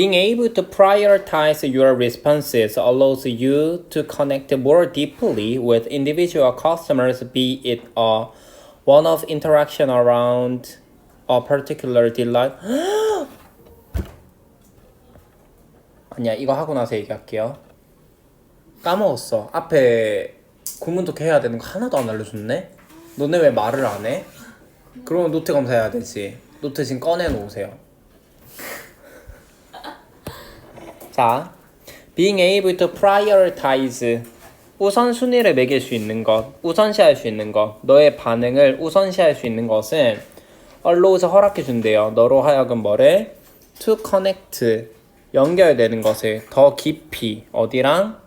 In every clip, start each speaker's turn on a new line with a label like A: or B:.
A: Being able to prioritize your responses allows you to connect more deeply with individual customers, be it a one-off interaction around a particular delight. 아니야, 이거 하고 나서 얘기할게요. 까먹었어. 앞에 구문독 해야 되는 거 하나도 안 알려줬네? 너네 왜 말을 안 해? 그러면 노트 검사해야 되지. 노트 지금 꺼내놓으세요. 자, being able to prioritize 우선순위를 매길 수 있는 것, 우선시할 수 있는 것, 너의 반응을 우선시할 수 있는 것은 allows 허락해준대요. 너로 하여금 뭐를? to connect 연결되는 것을 더 깊이 어디랑?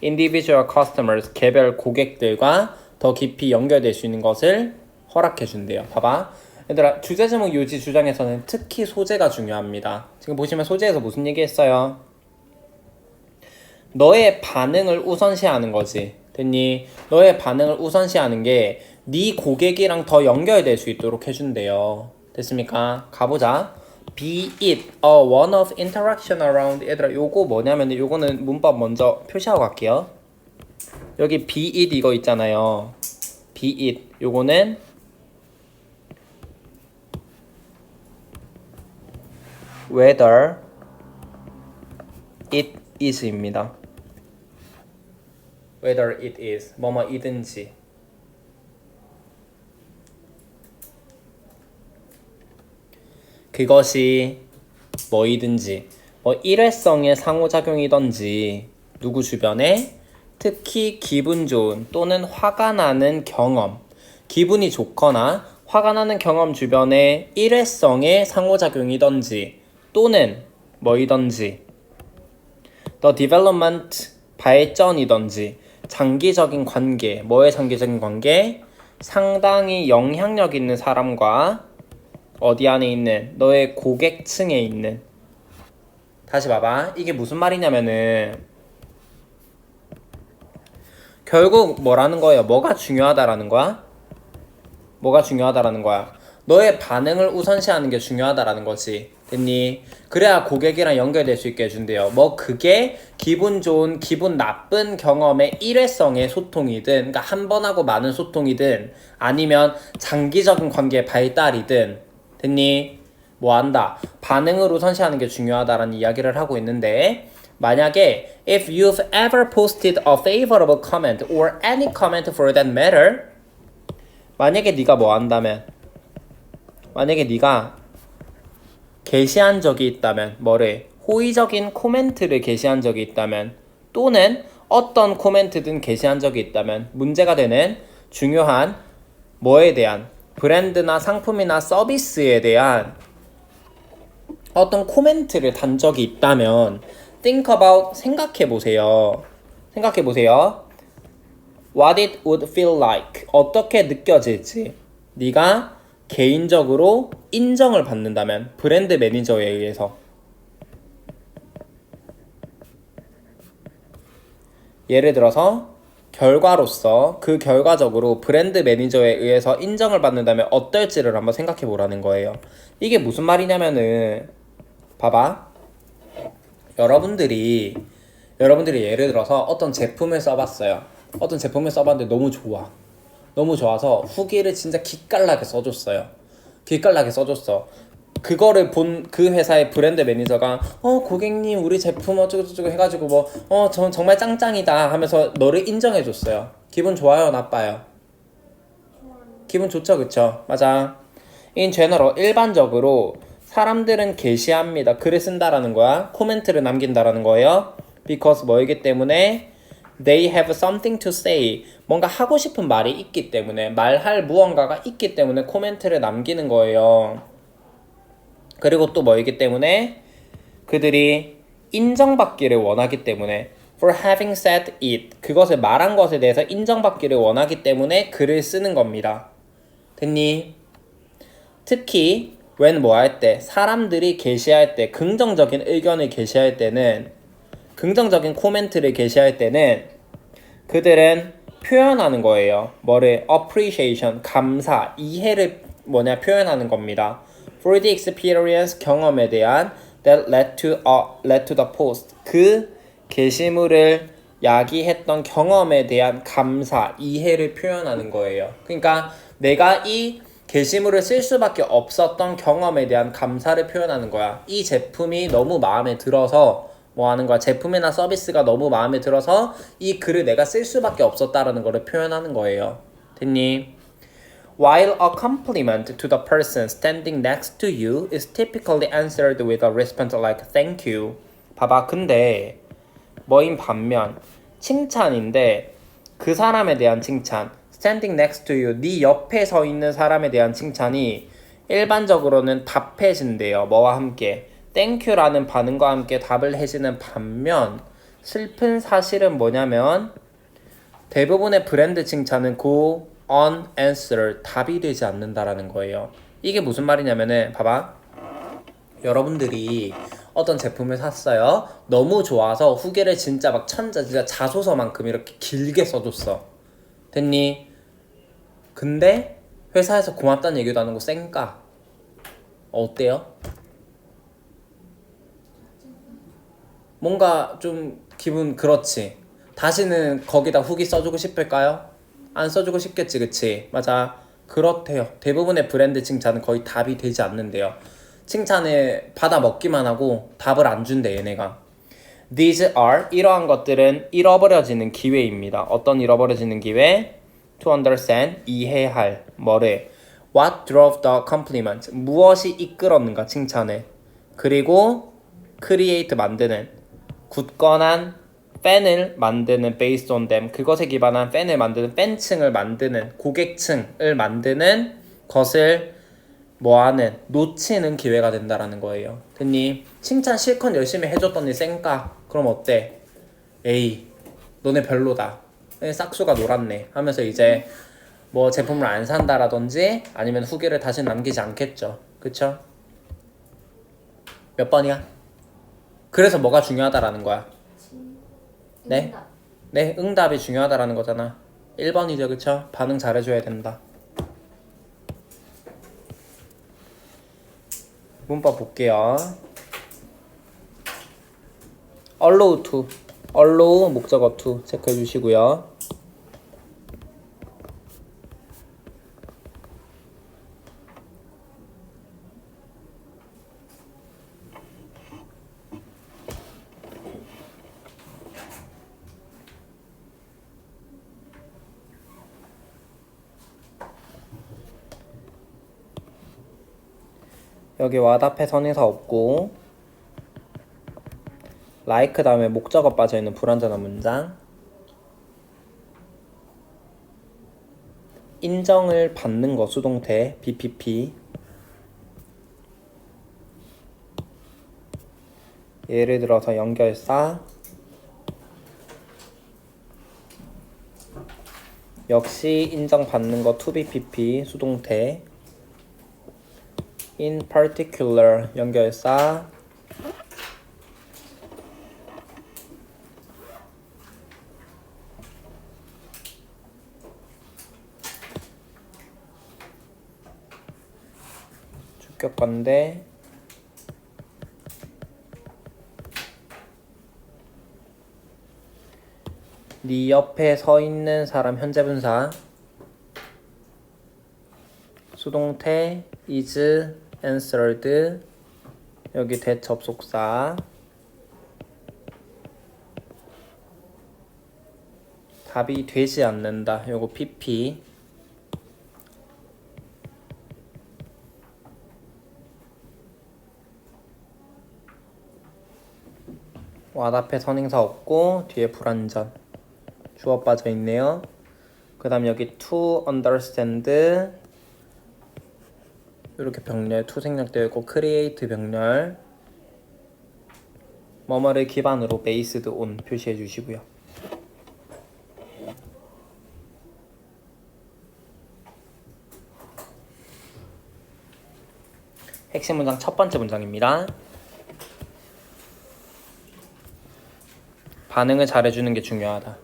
A: individual customers 개별 고객들과 더 깊이 연결될 수 있는 것을 허락해준대요. 봐봐. 얘들아, 주제제목 요지 주장에서는 특히 소재가 중요합니다. 지금 보시면 소재에서 무슨 얘기 했어요? 너의 반응을 우선시하는 거지. 됐니? 너의 반응을 우선시하는 게 네 고객이랑 더 연결될 수 있도록 해준대요. 됐습니까? 가보자. Be it a one-off interaction around. 얘들아, 요거 뭐냐면 요거는 문법 먼저 표시하고 갈게요. 여기 be it 이거 있잖아요. be it 요거는 whether it is입니다. whether it is 뭐뭐이든지. 그것이 뭐이든지 뭐 일회성의 상호작용이든지 누구 주변에 특히 기분 좋은 또는 화가 나는 경험, 기분이 좋거나 화가 나는 경험 주변에 일회성의 상호작용이든지 또는 뭐이든지 the development 발전이든지 장기적인 관계, 뭐의 장기적인 관계? 상당히 영향력 있는 사람과 어디 안에 있는? 너의 고객층에 있는. 다시 봐봐. 이게 무슨 말이냐면은 결국 뭐라는 거예요? 뭐가 중요하다라는 거야? 뭐가 중요하다라는 거야? 너의 반응을 우선시하는 게 중요하다라는 거지. 됐니? 그래야 고객이랑 연결될 수 있게 해준대요. 뭐 그게 기분 좋은, 기분 나쁜 경험의 일회성의 소통이든, 그러니까 한 번 하고 많은 소통이든, 아니면 장기적인 관계의 발달이든, 됐니? 뭐 한다? 반응을 우선시하는 게 중요하다라는 이야기를 하고 있는데, 만약에 if you've ever posted a favorable comment or any comment for that matter, 만약에 네가 뭐 한다면, 만약에 네가 게시한 적이 있다면, 뭐를? 호의적인 코멘트를 게시한 적이 있다면, 또는 어떤 코멘트든 게시한 적이 있다면 문제가 되는 중요한 뭐에 대한 브랜드나 상품이나 서비스에 대한 어떤 코멘트를 단 적이 있다면 think about, 생각해보세요. 생각해보세요. What it would feel like. 어떻게 느껴질지. 네가 개인적으로 인정을 받는다면 브랜드 매니저에 의해서. 예를 들어서 결과로서 그 결과적으로 브랜드 매니저에 의해서 인정을 받는다면 어떨지를 한번 생각해 보라는 거예요. 이게 무슨 말이냐면은 봐봐. 여러분들이 예를 들어서 어떤 제품을 써봤어요. 어떤 제품을 써봤는데 너무 좋아. 너무 좋아서 후기를 진짜 기깔나게 써줬어요. 기깔나게 써줬어. 그거를 본 그 회사의 브랜드 매니저가 고객님 우리 제품 어쩌고저쩌고 해가지고 뭐 정말 짱짱이다 하면서 너를 인정해줬어요. 기분 좋아요, 나빠요? 기분 좋죠, 그쵸? 맞아. In general, 일반적으로 사람들은 게시합니다. 글을 쓴다라는 거야. 코멘트를 남긴다라는 거예요. Because 뭐이기 때문에 they have something to say. 뭔가 하고 싶은 말이 있기 때문에, 말할 무언가가 있기 때문에 코멘트를 남기는 거예요. 그리고 또 뭐이기 때문에 그들이 인정받기를 원하기 때문에 for having said it, 그것을 말한 것에 대해서 인정받기를 원하기 때문에 글을 쓰는 겁니다. 됐니? 특히 when 뭐 할 때, 사람들이 게시할 때, 긍정적인 의견을 게시할 때는, 긍정적인 코멘트를 게시할 때는 그들은 표현하는 거예요. 뭐를? appreciation, 감사, 이해를 표현하는 겁니다. For the experience, 경험에 대한 that led to the post. 그 게시물을 야기했던 경험에 대한 감사, 이해를 표현하는 거예요. 그러니까 내가 이 게시물을 쓸 수밖에 없었던 경험에 대한 감사를 표현하는 거야. 이 제품이 너무 마음에 들어서 뭐 하는 거야? 제품이나 서비스가 너무 마음에 들어서 이 글을 내가 쓸 수밖에 없었다라는 거를 표현하는 거예요. 됐니? While a compliment to the person standing next to you is typically answered with a response like thank you. 봐봐. 근데 뭐인 반면 칭찬인데 그 사람에 대한 칭찬 standing next to you 네 옆에 서 있는 사람에 대한 칭찬이 일반적으로는 답해진대요. 뭐와 함께 thank you라는 반응과 함께 답을 해지는 반면 슬픈 사실은 뭐냐면 대부분의 브랜드 칭찬은 go unanswered 답이 되지 않는다라는 거예요. 이게 무슨 말이냐면은 봐봐. 여러분들이 어떤 제품을 샀어요. 너무 좋아서 후기를 진짜 막 진짜 자소서만큼 이렇게 길게 써줬어. 됐니? 근데 회사에서 고맙다는 얘기도 안 하고 쌩까. 어때요? 뭔가 좀 기분 그렇지. 다시는 거기다 후기 써주고 싶을까요? 안 써주고 싶겠지, 그치? 맞아. 그렇대요. 대부분의 브랜드 칭찬은 거의 답이 되지 않는데요. 칭찬을 받아 먹기만 하고 답을 안 준대, 얘네가. These are, 이러한 것들은 잃어버려지는 기회입니다. 어떤 잃어버려지는 기회? To understand, 이해할, 뭐를? What drove the compliment? 무엇이 이끌었는가, 칭찬을. 그리고 create, 만드는, 굳건한 팬을 만드는 based on them, 그것에 기반한 팬을 만드는 팬층을 만드는 고객층을 만드는 것을 뭐하는 놓치는 기회가 된다라는 거예요. 됐니? 칭찬 실컷 열심히 해줬더니 쌩까? 그럼 어때? 에이 너네 별로다. 싹수가 놀았네 하면서 이제 뭐 제품을 안 산다라든지 아니면 후기를 다시 남기지 않겠죠. 그쵸? 몇 번이야? 그래서 뭐가 중요하다라는 거야? 네? 네, 응답이 중요하다라는 거잖아. 1번이죠, 그쵸? 반응 잘해줘야 된다. 문법 볼게요. allow to, allow 목적어 to 체크해 주시고요. 여기 와답해 선의사 없고 like 다음에 목적어 빠져있는 불완전한 문장. 인정을 받는 거 수동태 BPP. 예를 들어서 연결사. 역시 인정받는 거 to BPP 수동태. In particular 연결사. 주격관대. 네 옆에 서 있는 사람 현재 분사. 수동태 is answered. 여기 대접속사. 답이 되지 않는다. 요거 PP. 와답에 선행사 없고 뒤에 불완전. 주어 빠져 있네요. 그 다음 여기 to understand 이렇게 병렬 to 생략되어 있고 create 병렬 뭐뭐를 기반으로 based on 표시해 주시고요. 핵심 문장 첫 번째 문장입니다. 반응을 잘해주는 게 중요하다.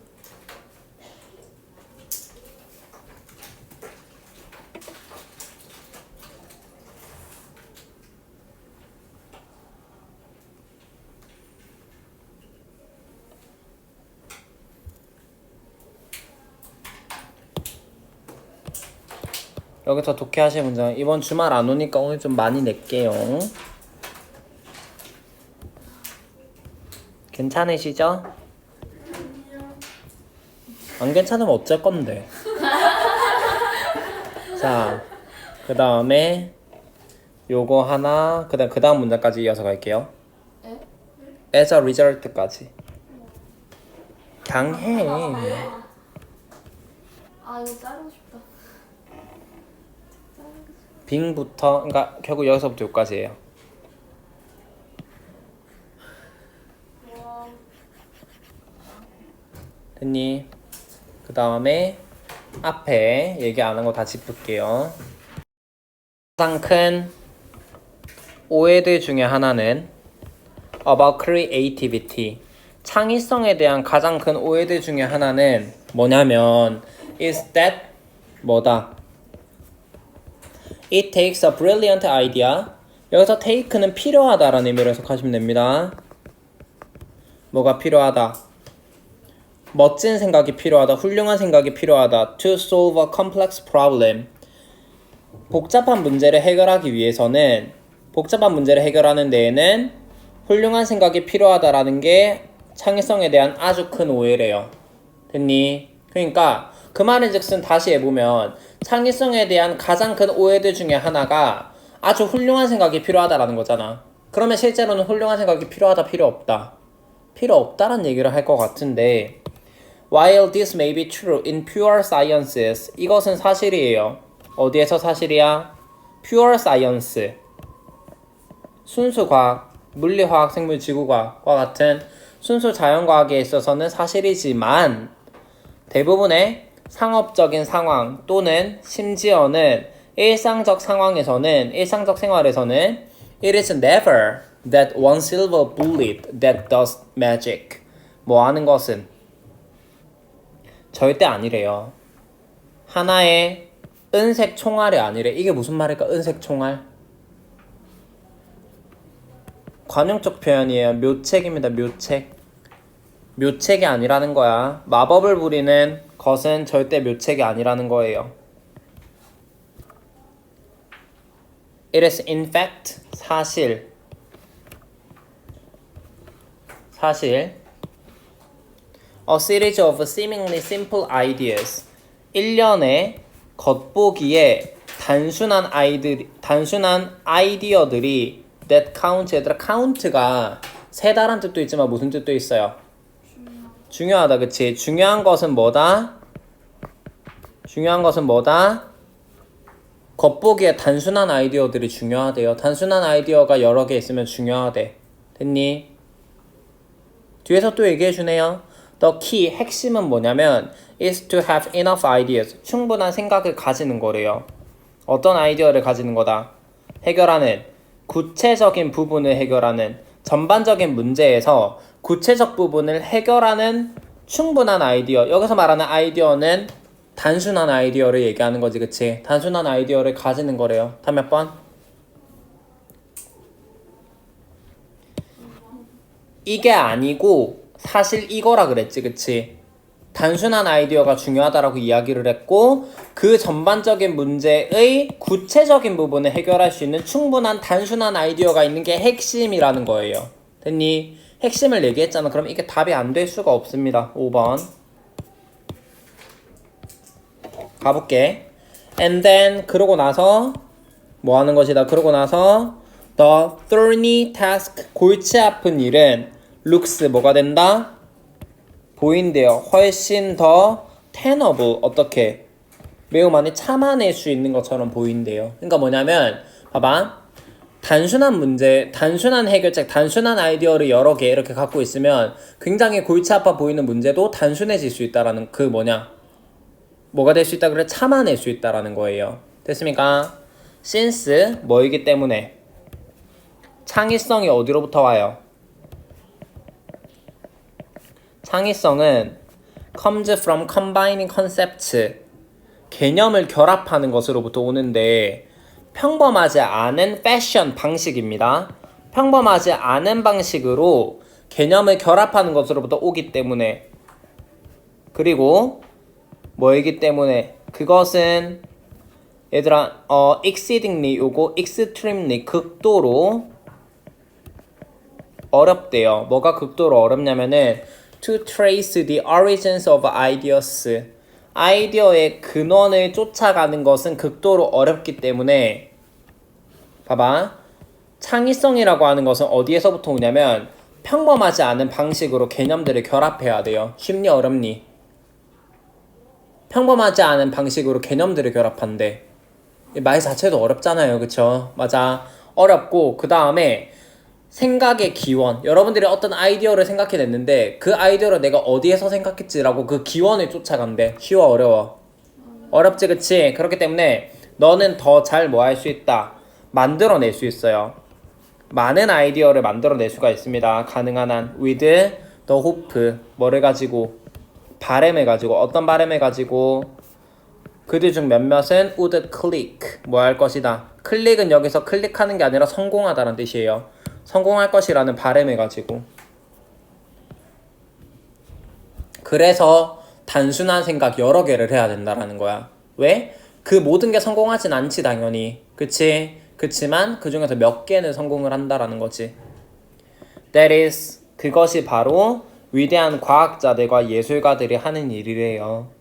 A: 여기서 독해하실 문장 이번 주말 안 오니까 오늘 좀 많이 낼게요. 괜찮으시죠? 안 괜찮으면 어쩔 건데. 자, 그 다음에 요거 하나, 그 다음 문장까지 이어서 갈게요. As a result까지. 그냥 해.
B: 아 이거 자르고 싶다.
A: 빙부터, 그러니까 결국 여기서부터 여기까지예요. 됐니? 그 다음에 앞에 얘기 안 한 거 다 짚을게요. 가장 큰 오해들 중에 하나는 about creativity. 창의성에 대한 가장 큰 오해들 중에 하나는 뭐냐면 is that 뭐다? It takes a brilliant idea. 여기서 take는 필요하다라는 의미로 해석하시면 됩니다. 뭐가 필요하다? 멋진 생각이 필요하다. 훌륭한 생각이 필요하다. To solve a complex problem. 복잡한 문제를 해결하기 위해서는 복잡한 문제를 해결하는 데에는 훌륭한 생각이 필요하다라는 게 창의성에 대한 아주 큰 오해래요. 됐니? 그러니까 그 말인즉슨 다시 해보면 창의성에 대한 가장 큰 오해들 중에 하나가 아주 훌륭한 생각이 필요하다라는 거잖아. 그러면 실제로는 훌륭한 생각이 필요하다, 필요 없다? 필요 없다라는 얘기를 할 것 같은데 While this may be true in pure sciences, 이것은 사실이에요. 어디에서 사실이야? Pure science. 순수 과학, 물리화학, 생물, 지구과학과 같은 순수 자연과학에 있어서는 사실이지만 대부분의 상업적인 상황 또는 심지어는 일상적 상황에서는 일상적 생활에서는 It is never that one silver bullet that does magic. 뭐 하는 것은 절대 아니래요. 하나의 은색 총알이 아니래. 이게 무슨 말일까? 은색 총알? 관용적 표현이에요. 묘책입니다. 묘책. 묘책이 아니라는 거야. 마법을 부리는 것은 절대 묘책이 아니라는 거예요. It is in fact 사실. A series of seemingly simple ideas. 일련의 겉보기에 단순한 아이디어들이 that count. 얘들아, count가 세다란 뜻도 있지만 무슨 뜻도 있어요? 중요하다, 그치? 중요한 것은 뭐다? 겉보기에 단순한 아이디어들이 중요하대요. 단순한 아이디어가 여러 개 있으면 중요하대. 됐니? 뒤에서 또 얘기해주네요. The key, 핵심은 뭐냐면 is to have enough ideas. 충분한 생각을 가지는 거래요. 어떤 아이디어를 가지는 거다? 해결하는, 구체적인 부분을 해결하는, 전반적인 문제에서 구체적 부분을 해결하는 충분한 아이디어. 여기서 말하는 아이디어는 단순한 아이디어를 얘기하는 거지, 그치? 단순한 아이디어를 가지는 거래요. 다음 몇 번? 이게 아니고 사실 이거라 그랬지, 그치? 단순한 아이디어가 중요하다라고 이야기를 했고 그 전반적인 문제의 구체적인 부분을 해결할 수 있는 충분한 단순한 아이디어가 있는 게 핵심이라는 거예요. 됐니? 핵심을 얘기했잖아. 그럼 이게 답이 안 될 수가 없습니다. 5번 가볼게. And then 그러고 나서 뭐 하는 것이다. 그러고 나서 the thorny task, 골치 아픈 일은 looks 뭐가 된다? 보인대요. 훨씬 더 tenable, 어떻게? 매우 많이 참아낼 수 있는 것처럼 보인대요. 그러니까 뭐냐면 봐봐. 단순한 문제, 단순한 해결책, 단순한 아이디어를 여러 개 이렇게 갖고 있으면 굉장히 골치 아파 보이는 문제도 단순해질 수 있다라는 그 뭐가 될 수 있다 그래? 참아낼 수 있다라는 거예요. 됐습니까? since 뭐이기 때문에 창의성이 어디로부터 와요? 창의성은 comes from combining concepts. 개념을 결합하는 것으로부터 오는데 평범하지 않은 패션 방식입니다. 평범하지 않은 방식으로 개념을 결합하는 것으로부터 오기 때문에 그리고 뭐이기 때문에 그것은 얘들아 exceedingly 요거 extremely 극도로 어렵대요. 뭐가 극도로 어렵냐면은 to trace the origins of ideas. 아이디어의 근원을 쫓아가는 것은 극도로 어렵기 때문에 봐봐. 창의성이라고 하는 것은 어디에서부터 오냐면 평범하지 않은 방식으로 개념들을 결합해야 돼요. 쉽니 어렵니? 평범하지 않은 방식으로 개념들을 결합한대. 이 말 자체도 어렵잖아요. 그쵸? 맞아. 어렵고 그 다음에 생각의 기원. 여러분들이 어떤 아이디어를 생각해냈는데 그 아이디어를 내가 어디에서 생각했지라고 그 기원을 쫓아간대. 쉬워 어려워? 어렵지 그치? 그렇기 때문에 너는 더 잘 뭐 할 수 있다. 만들어낼 수 있어요. 많은 아이디어를 만들어낼 수가 있습니다. 가능한 한 with the hope. 뭐를 가지고? 바램을 가지고. 어떤 바램을 가지고? 그들 중 몇몇은 would click. 뭐 할 것이다. 클릭은 여기서 클릭하는 게 아니라 성공하다는 뜻이에요. 성공할 것이라는 바램을 가지고. 그래서 단순한 생각 여러 개를 해야 된다라는 거야. 왜? 그 모든 게 성공하진 않지 당연히. 그치? 그치만 그 중에서 몇 개는 성공을 한다라는 거지. That is 그것이 바로 위대한 과학자들과 예술가들이 하는 일이래요.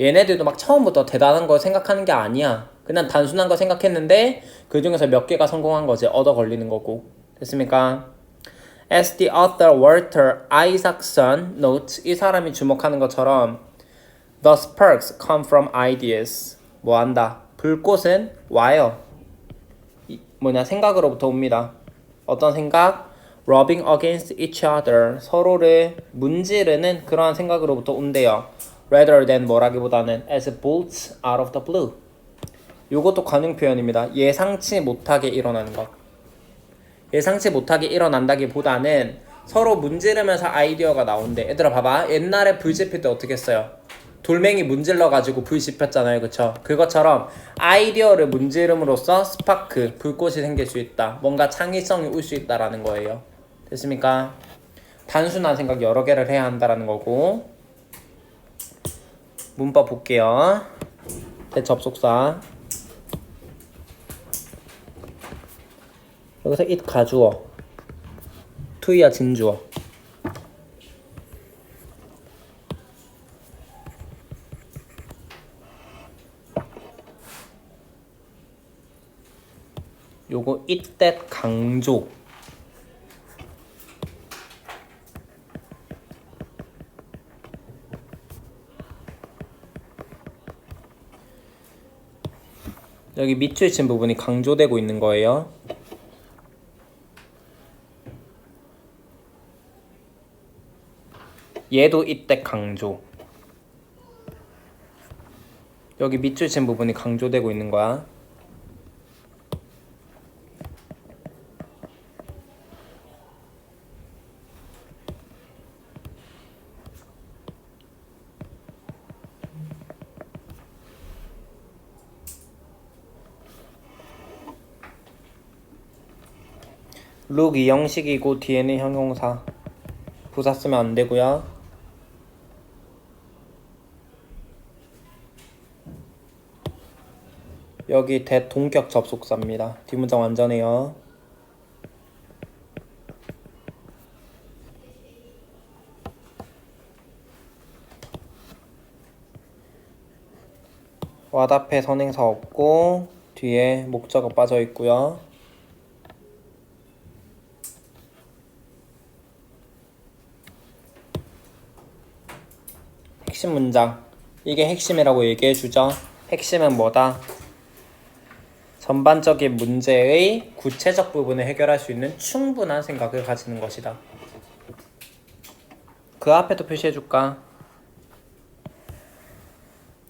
A: 얘네들도 막 처음부터 대단한 걸 생각하는 게 아니야. 그냥 단순한 거 생각했는데 그 중에서 몇 개가 성공한 거지. 얻어 걸리는 거고. 됐습니까? As the author Walter Isaacson notes, 이 사람이 주목하는 것처럼 The sparks come from ideas. 뭐 한다? 불꽃은 와요. 생각으로부터 옵니다. 어떤 생각? Rubbing against each other. 서로를 문지르는 그러한 생각으로부터 온대요. Rather than 뭐라기보다는 as bolts out of the blue. 요것도 관용 표현입니다. 예상치 못하게 일어나는 것. 예상치 못하게 일어난다기보다는 서로 문지르면서 아이디어가 나온대. 얘들아 봐봐. 옛날에 불 지필 때 어떻게 했어요? 돌멩이 문질러가지고 불 지폈잖아요. 그쵸? 그것처럼 아이디어를 문지름으로써 스파크, 불꽃이 생길 수 있다. 뭔가 창의성이 올 수 있다라는 거예요. 됐습니까? 단순한 생각 여러 개를 해야 한다라는 거고. 문법 볼게요. 대접속사. 여기서 it 가주어. to야 진주어. 요거 it that 강조. 여기 밑줄 친 부분이 강조되고 있는 거예요. 얘도 이때 강조. 여기 밑줄 친 부분이 강조되고 있는 거야. look 이 형식이고 뒤에는 형용사. 부사 쓰면 안 되고요. 여기 대동격 접속사입니다. 뒷문장 완전해요. what 앞에 선행사 없고 뒤에 목적어 빠져 있고요. 핵심 문장. 이게 핵심이라고 얘기해 주죠. 핵심은 뭐다? 전반적인 문제의 구체적 부분을 해결할 수 있는 충분한 생각을 가지는 것이다. 그 앞에도 표시해 줄까?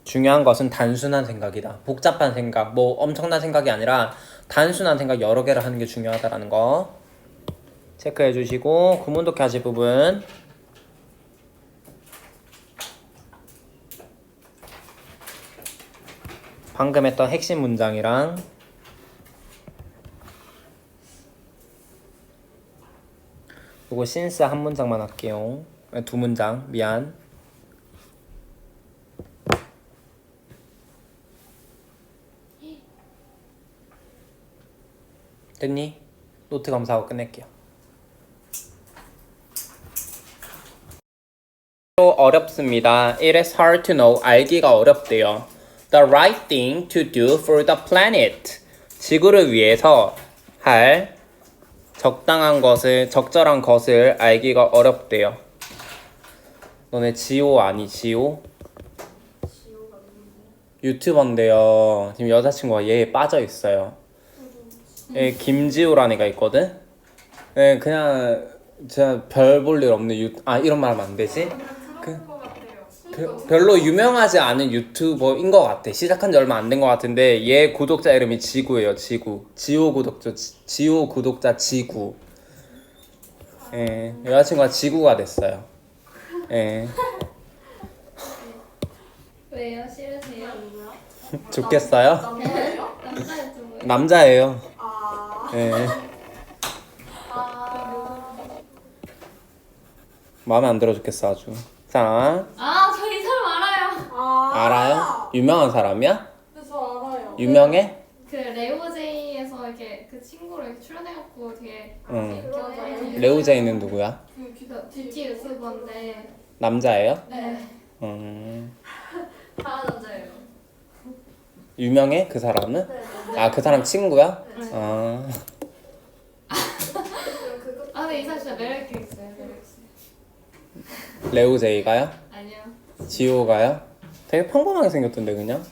A: 중요한 것은 단순한 생각이다. 복잡한 생각, 뭐 엄청난 생각이 아니라 단순한 생각 여러 개를 하는 게 중요하다라는 거 체크해 주시고, 구문 독해 하실 부분 방금 했던 핵심 문장이랑 요거 since 한 문장만 할게요. 두 문장, 미안. 됐니? 노트 검사하고 끝낼게요. 어렵습니다. It is hard to know. 알기가 어렵대요. The right thing to do for the planet. 지구를 위해서 할 적당한 것을, 적절한 것을 알기가 어렵대요. 너네 지호 아니, 지호? 유튜버인데요. 지금 여자친구가 얘에 빠져 있어요. 얘 김지호라는 애가 있거든? 네, 그냥 진짜 별 볼 일 없는 이런 말 하면 안 되지? 별로 유명하지 않은 유튜버인 것 같아. 시작한 지 얼마 안 된 것 같은데 얘 구독자 이름이 지구예요. 지구. 지호 구독자 지구. 예, 여자친구가 지구가 됐어요. 예.
B: 왜요? 싫으세요?
A: 좋겠어요?
C: 남자예요?
B: 남자 유튜브.
A: 남자예요.
C: 아.
A: 예.
C: 아.
A: 마음에 안 들어 죽겠어 아주. 자,
B: 저 이 사람 알아요.
C: 아.
A: 알아요? 유명한 사람이야?
C: 그래서 알아요.
A: 유명해?
B: 그 레오제이에서 이렇게 그 친구로 이렇게 출연해갖고 되게
A: 응.
B: 인기가
A: 레오제이는 누구야?
C: 그
B: 뷰티 유튜버인데.
A: 남자예요?
B: 네.
C: 다 남자예요.
A: 유명해? 그 사람은?
C: 네.
A: 아, 그 사람 친구야?
C: 네.
A: 아,
B: 근데 이 사람 진짜 매력있게 있어요. 매력 있어요.
A: 레오제이가요?
B: 아니요.
A: 지호가요? 되게 평범하게 생겼던데 그냥?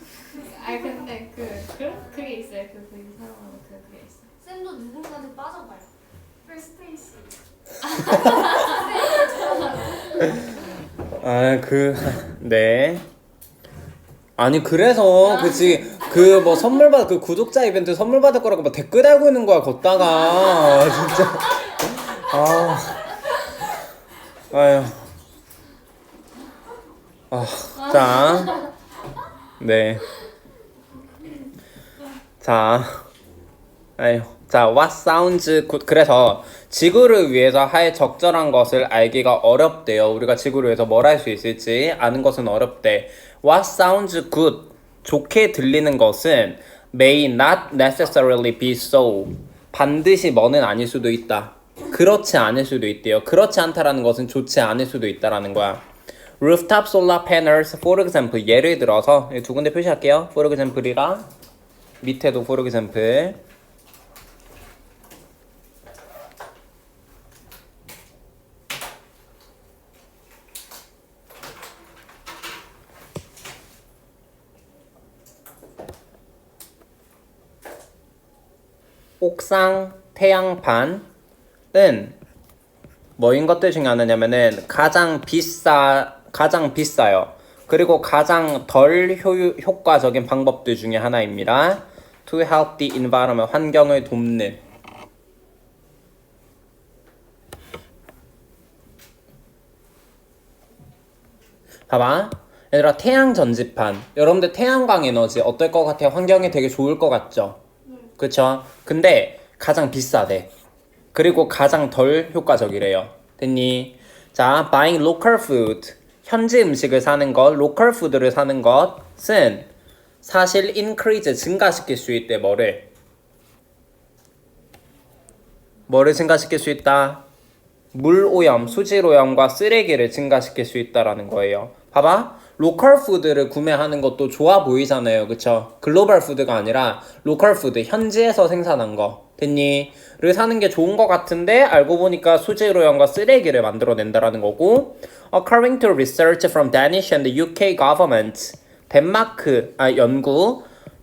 B: 근데 그게 있어요. 그 사람하고 그게 있어요.
C: 쌤도 누군가한테 빠져봐요. 스테이시.
A: 아, 네. 아니 그래서 그 뭐 선물 받 그 구독자 이벤트 선물 받을 거라고 막 댓글 달고 있는 거야 걷다가 진짜. 아유. 자, 네. 자, 아유. 자, what sounds good. 그래서 지구를 위해서 할 적절한 것을 알기가 어렵대요. 우리가 지구를 위해서 뭘 할 수 있을지 아는 것은 어렵대. What sounds good. 좋게 들리는 것은 may not necessarily be so. 반드시 뭐는 아닐 수도 있다. 그렇지 않을 수도 있대요. 그렇지 않다라는 것은 좋지 않을 수도 있다라는 거야. Rooftop solar panels, for example. 예를 들어서 두 군데 표시할게요. for example이랑 밑에도 for example. 옥상 태양판은 뭐인 것들 중에 하나냐면은 가장 비싸요. 그리고 가장 덜 효과적인 방법들 중에 하나입니다. To help the environment, 환경을 돕는. 봐봐. 얘들아, 태양 전지판. 여러분들 태양광 에너지 어떨 것 같아요? 환경에 되게 좋을 것 같죠? 그쵸? 근데 가장 비싸대. 그리고 가장 덜 효과적이래요. 됐니? 자, buying local food. 현지 음식을 사는 것, local food를 사는 것은 사실 increase, 증가시킬 수 있대. 뭐를 증가시킬 수 있다? 물오염, 수질오염과 쓰레기를 증가시킬 수 있다라는 거예요. 봐봐. 로컬 푸드를 구매하는 것도 좋아 보이잖아요. 그쵸? 글로벌 푸드가 아니라 로컬 푸드, 현지에서 생산한 거. 됐니? 를 사는 게 좋은 것 같은데 알고 보니까 수질오염과 쓰레기를 만들어낸다라는 거고. According to research from Danish and the UK government.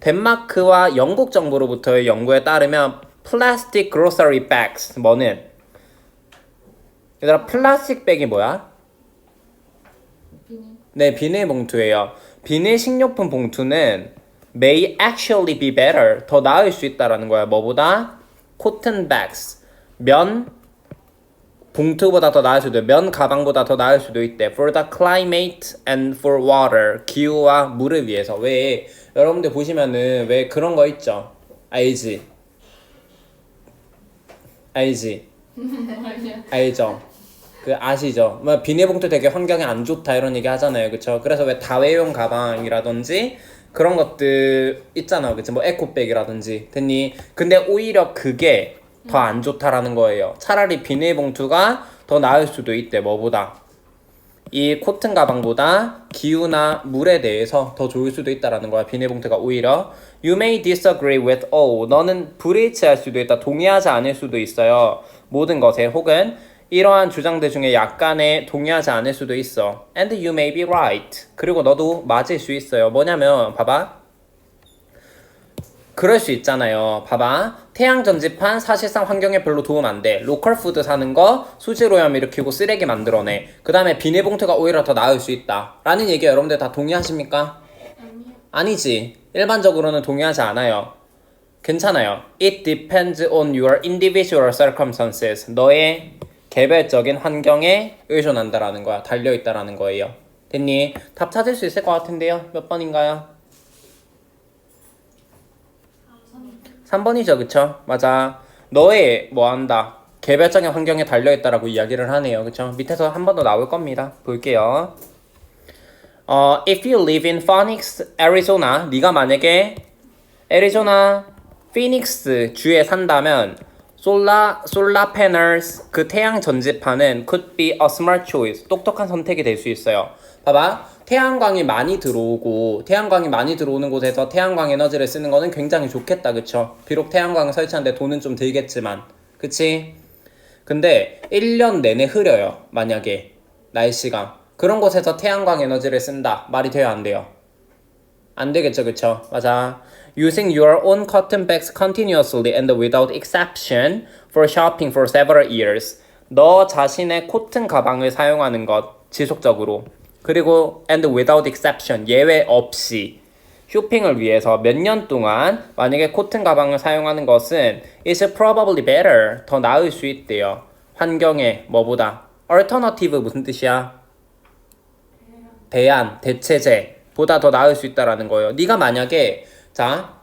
A: 덴마크와 영국 정부로부터의 연구에 따르면 plastic grocery bags. 뭐는? 얘들아, 플라스틱 백이 뭐야? 네, 비닐 봉투예요. 비닐 식료품 봉투는 may actually be better. 더 나을 수 있다라는 거야. 뭐보다? cotton bags. 면 봉투보다 더 나을 수도 있고 면 가방보다 더 나을 수도 있대. For the climate and for water. 기후와 물을 위해서. 왜 여러분들 보시면은 왜 그런 거 있죠? 알지? 알죠? 그 아시죠? 비닐봉투 되게 환경에 안 좋다 이런 얘기 하잖아요. 그쵸? 그래서 왜 다회용 가방이라든지 그런 것들 있잖아. 그치? 뭐 에코백이라든지. 됐니? 근데 오히려 그게 더 안 좋다라는 거예요. 차라리 비닐봉투가 더 나을 수도 있대. 뭐보다? 이 코튼 가방보다 기후나 물에 대해서 더 좋을 수도 있다라는 거야. 비닐봉투가 오히려. You may disagree with all. 너는 불일치할 수도 있다. 동의하지 않을 수도 있어요. 모든 것에. 혹은 이러한 주장들 중에 약간의 동의하지 않을 수도 있어. And you may be right. 그리고 너도 맞을 수 있어요. 뭐냐면 봐봐. 그럴 수 있잖아요. 봐봐. 태양 전지판 사실상 환경에 별로 도움 안 돼. 로컬 푸드 사는 거 수질오염 일으키고 쓰레기 만들어내. 그 다음에 비닐봉투가 오히려 더 나을 수 있다. 라는 얘기 여러분들 다 동의하십니까?
B: 아니요.
A: 아니지. 일반적으로는 동의하지 않아요. 괜찮아요. It depends on your individual circumstances. 너의 개별적인 환경에 의존한다라는 거야. 달려있다라는 거예요. 됐니? 답 찾을 수 있을 것 같은데요. 몇 번인가요? 3번이죠, 그쵸? 맞아. 너의 뭐 한다. 개별적인 환경에 달려있다라고 이야기를 하네요. 그쵸? 밑에서 한 번 더 나올 겁니다. 볼게요. If you live in Phoenix, Arizona, 네가 만약에 애리조나 피닉스 주에 산다면 솔라 패널스 그 태양 전지판은 could be a smart choice. 똑똑한 선택이 될 수 있어요. 봐봐. 태양광이 많이 들어오고 태양광이 많이 들어오는 곳에서 태양광 에너지를 쓰는 거는 굉장히 좋겠다. 그쵸? 비록 태양광을 설치하는데 돈은 좀 들겠지만 그치? 근데 1년 내내 흐려요. 만약에 날씨가 그런 곳에서 태양광 에너지를 쓴다. 말이 돼요 안 돼요? 안 되겠죠. 그쵸? 맞아. Using your own cotton bags continuously and without exception for shopping for several years. 너 자신의 코튼 가방을 사용하는 것 지속적으로 그리고 and without exception 예외 없이 쇼핑을 위해서 몇 년 동안 만약에 코튼 가방을 사용하는 것은 is probably better 더 나을 수 있대요. 환경에 뭐보다 alternative 무슨 뜻이야? 대안, 대체제 보다 더 나을 수 있다라는 거예요. 네가 만약에 자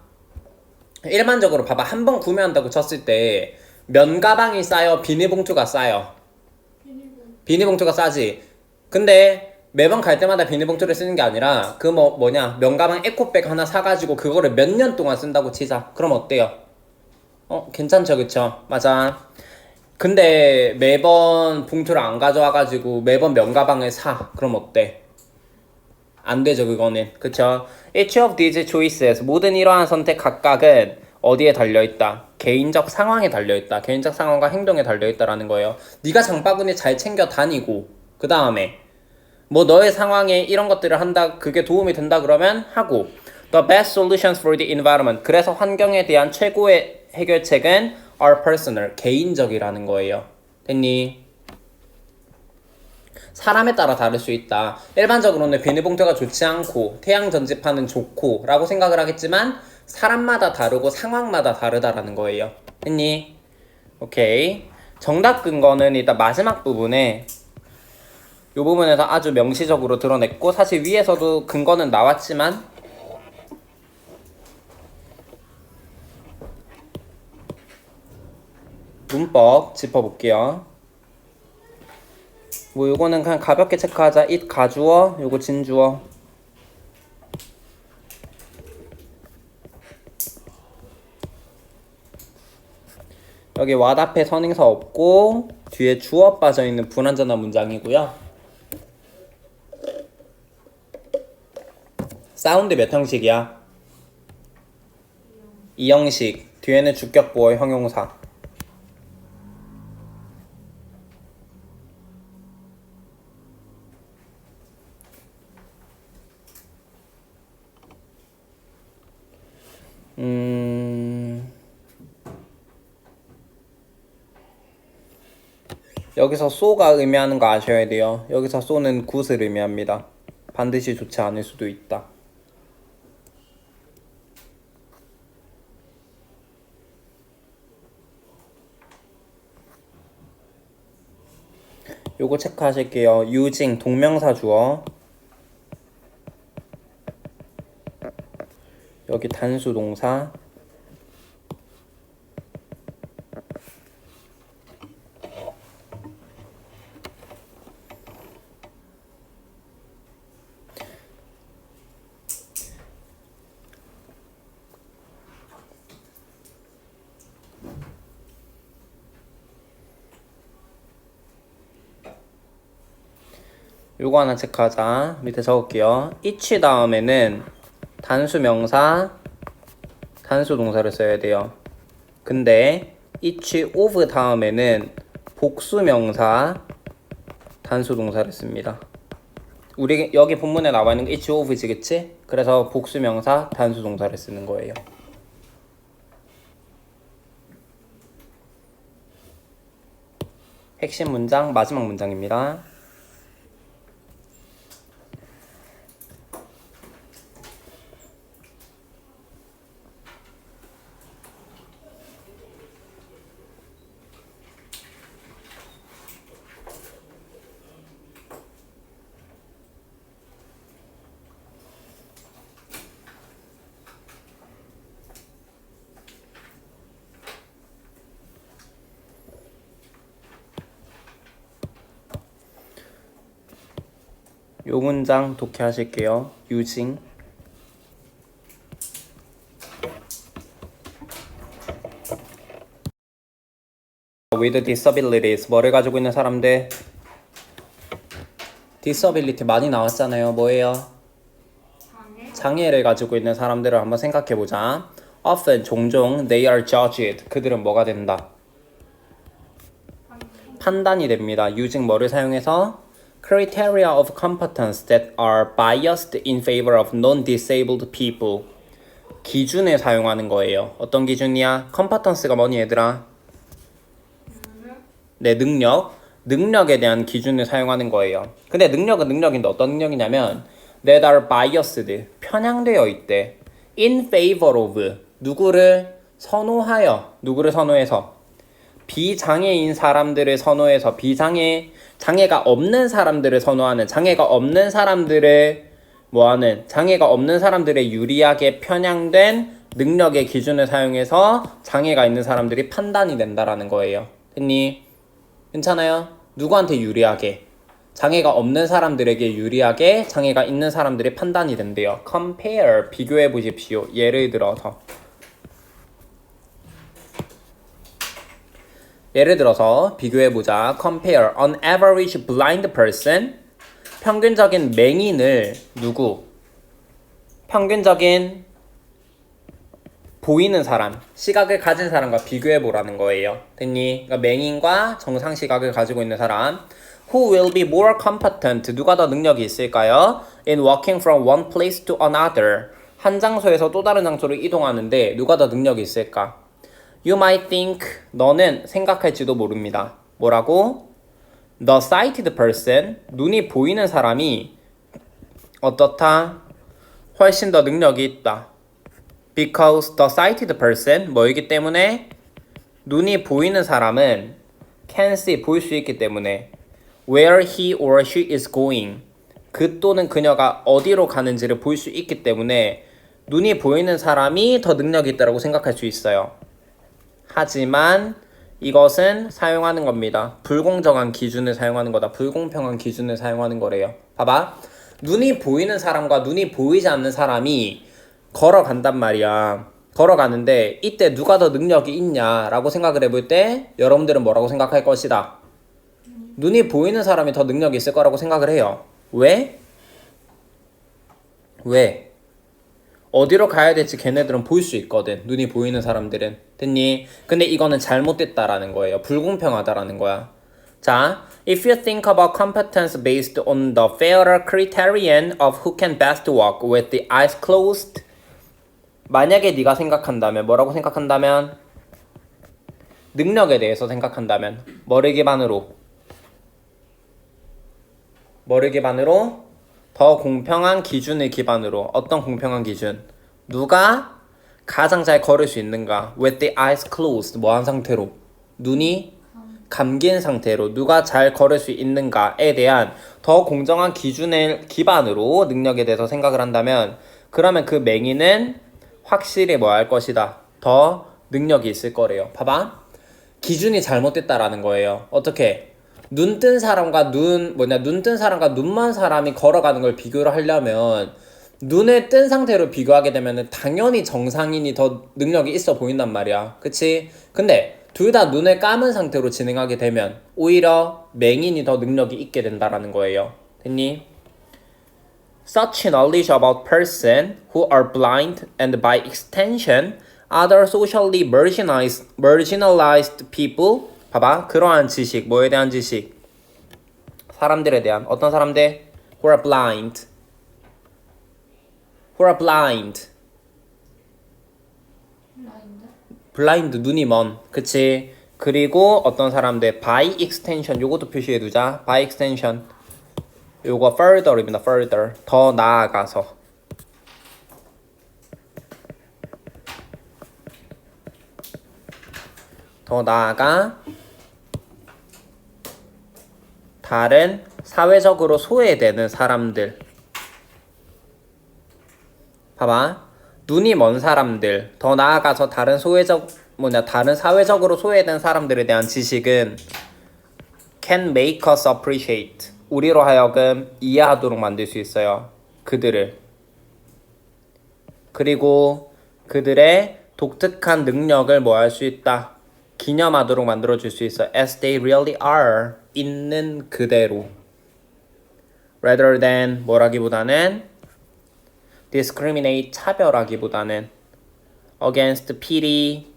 A: 일반적으로 봐봐. 한 번 구매한다고 쳤을 때 면 가방이 싸요? 비닐봉투가 싸요? 비닐봉투가 싸지. 근데 매번 갈 때마다 비닐봉투를 쓰는 게 아니라 그 뭐냐 면가방 에코백 하나 사가지고 그거를 몇 년 동안 쓴다고 치자. 그럼 어때요? 괜찮죠 그쵸? 맞아. 근데 매번 봉투를 안 가져와가지고 매번 면가방을 사. 그럼 어때? 안 되죠 그거는. 그쵸? Each of these choices 모든 이러한 선택 각각은 어디에 달려있다? 개인적 상황에 달려있다. 개인적 상황과 행동에 달려있다라는 거예요. 네가 장바구니 잘 챙겨 다니고 그 다음에 뭐 너의 상황에 이런 것들을 한다 그게 도움이 된다 그러면 하고 The best solutions for the environment 그래서 환경에 대한 최고의 해결책은 are personal 개인적이라는 거예요. 됐니? 사람에 따라 다를 수 있다. 일반적으로는 비닐봉투가 좋지 않고 태양 전지판은 좋고 라고 생각을 하겠지만 사람마다 다르고 상황마다 다르다라는 거예요. 됐니? 오케이. 정답 근거는 일단 마지막 부분에 이 부분에서 아주 명시적으로 드러냈고 사실 위에서도 근거는 나왔지만 문법 짚어볼게요. 뭐 요거는 그냥 가볍게 체크하자. it 가주어 요거 진주어. 여기 what 앞에 선행사 없고 뒤에 주어 빠져있는 불완전한 문장이고요. 사운드 몇 형식이야? 2형식. 뒤에는 주격 보어 형용사. 여기서 so가 의미하는 거 아셔야 돼요. 여기서 so는 good을 의미합니다. 반드시 좋지 않을 수도 있다. 요거 체크하실게요. using 동명사 주어. 여기 단수 동사. 요거 하나 체크하자. 밑에 적을게요. each 다음에는 단수 명사, 단수 동사를 써야 돼요. 근데 each of 다음에는 복수 명사, 단수 동사를 씁니다. 우리 여기 본문에 나와 있는 게 each of지, 그치? 그래서 복수 명사, 단수 동사를 쓰는 거예요. 핵심 문장, 마지막 문장입니다. 요 문장 독해하실게요. using with disabilities. 뭐를 가지고 있는 사람들? disability 많이 나왔잖아요. 뭐예요? 장애를 가지고 있는 사람들을 한번 생각해보자. often, 종종, they are judged. 그들은 뭐가 된다? 판단이 됩니다. using 뭐를 사용해서? criteria of competence that are biased in favor of non-disabled people. 기준에 사용하는 거예요. 어떤 기준이야? competence가 뭐니 얘들아? 네, 능력에 대한 기준을 사용하는 거예요. 근데 능력은 능력인데 어떤 능력이냐면 that are biased, 편향되어 있대. in favor of, 누구를 선호해서 비장애인 사람들을 선호해서 장애가 없는 사람들을 선호하는, 장애가 없는 사람들을 뭐하는, 장애가 없는 사람들의 유리하게 편향된 능력의 기준을 사용해서 장애가 있는 사람들이 판단이 된다라는 거예요. 됐니? 괜찮아요? 누구한테 유리하게? 장애가 없는 사람들에게 유리하게 장애가 있는 사람들이 판단이 된대요. compare, 비교해 보십시오. 예를 들어서 비교해보자. compare an average blind person, 평균적인 맹인을 평균적인 보이는 사람, 시각을 가진 사람과 비교해보라는 거예요. 됐니? 그러니까 맹인과 정상 시각을 가지고 있는 사람. Who will be more competent? 누가 더 능력이 있을까요? In walking from one place to another. 한 장소에서 또 다른 장소로 이동하는데 누가 더 능력이 있을까? You might think, 너는 생각할지도 모릅니다. 뭐라고? The sighted person, 눈이 보이는 사람이 어떻다? 훨씬 더 능력이 있다. Because the sighted person, 뭐이기 때문에? 눈이 보이는 사람은 can see, 볼 수 있기 때문에 where he or she is going, 그 또는 그녀가 어디로 가는지를 볼 수 있기 때문에 눈이 보이는 사람이 더 능력이 있다고 생각할 수 있어요. 하지만 이것은 사용하는 겁니다. 불공정한 기준을 사용하는 거다. 불공평한 기준을 사용하는 거래요. 봐봐. 눈이 보이는 사람과 눈이 보이지 않는 사람이 걸어간단 말이야. 걸어가는데 이때 누가 더 능력이 있냐라고 생각을 해볼 때 여러분들은 뭐라고 생각할 것이다? 눈이 보이는 사람이 더 능력이 있을 거라고 생각을 해요. 왜? 어디로 가야 될지 걔네들은 볼 수 있거든. 눈이 보이는 사람들은. 됐니? 근데 이거는 잘못됐다라는 거예요. 불공평하다라는 거야. 자, if you think about competence based on the fairer criterion of who can best walk with the eyes closed, 만약에 네가 생각한다면, 뭐라고 생각한다면? 능력에 대해서 생각한다면 뭐를 기반으로? 더 공평한 기준을 기반으로. 어떤 공평한 기준? 누가 가장 잘 걸을 수 있는가? With the eyes closed, 뭐한 상태로? 눈이 감긴 상태로 누가 잘 걸을 수 있는가에 대한 더 공정한 기준을 기반으로 능력에 대해서 생각을 한다면, 그러면 그 맹인은 확실히 뭐 할 것이다. 더 능력이 있을 거래요. 봐봐. 기준이 잘못됐다라는 거예요. 어떻게? 눈 뜬 사람과 눈먼 사람이 걸어가는 걸 비교를 하려면 눈을 뜬 상태로 비교하게 되면 당연히 정상인이 더 능력이 있어 보인단 말이야. 그치? 근데 둘 다 눈을 감은 상태로 진행하게 되면 오히려 맹인이 더 능력이 있게 된다라는 거예요. 됐니? Such knowledge about person who are blind and by extension other socially marginalized people. 봐봐. 그러한 지식. 뭐에 대한 지식? 사람들에 대한. 어떤 사람들? Who are blind. Who are blind.
B: 라인데?
A: 블라인드 눈이 먼. 그치? 그리고 어떤 사람들 by extension 요것도 표시해두자. by extension 요거 further입니다. further 더 나아가서. 더 나아가 다른 사회적으로 소외되는 사람들. 봐봐. 눈이 먼 사람들, 더 나아가서 다른 다른 사회적으로 소외된 사람들에 대한 지식은 can make us appreciate. 우리로 하여금 이해하도록 만들 수 있어요. 그들을. 그리고 그들의 독특한 능력을 뭐 할 수 있다. 기념하도록 만들어줄 수 있어. As they really are. 있는 그대로. Rather than 뭐라기보다는 discriminate 차별하기보다는 against pity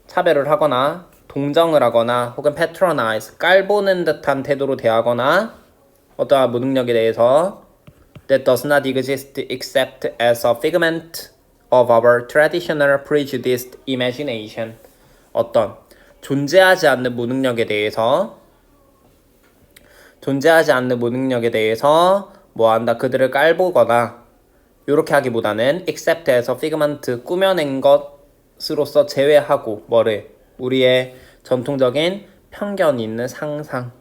A: 차별을 하거나 동정을 하거나 혹은 patronize 깔보는 듯한 태도로 대하거나 어떠한 무능력에 대해서 that does not exist except as a figment of our traditional prejudiced imagination. 어떤 존재하지 않는 무능력에 대해서 뭐한다. 그들을 깔보거나 요렇게 하기보다는 except as a figment 꾸며낸 것으로서 제외하고 뭐를 우리의 전통적인 편견이 있는 상상.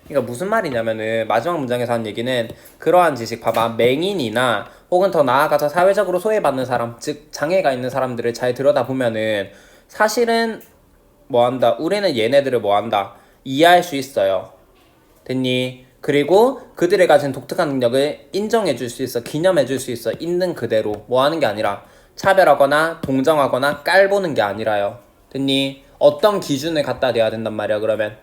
A: 그러니까 무슨 말이냐면은 마지막 문장에서 한 얘기는 그러한 지식 봐봐. 맹인이나 혹은 더 나아가서 사회적으로 소외받는 사람, 즉 장애가 있는 사람들을 잘 들여다보면은 사실은 뭐한다. 우리는 얘네들을 뭐한다. 이해할 수 있어요. 됐니? 그리고 그들이 가진 독특한 능력을 인정해줄 수 있어. 기념해줄 수 있어. 있는 그대로. 뭐 하는 게 아니라 차별하거나 동정하거나 깔보는 게 아니라요. 됐니? 어떤 기준을 갖다 대야 된단 말이야. 그러면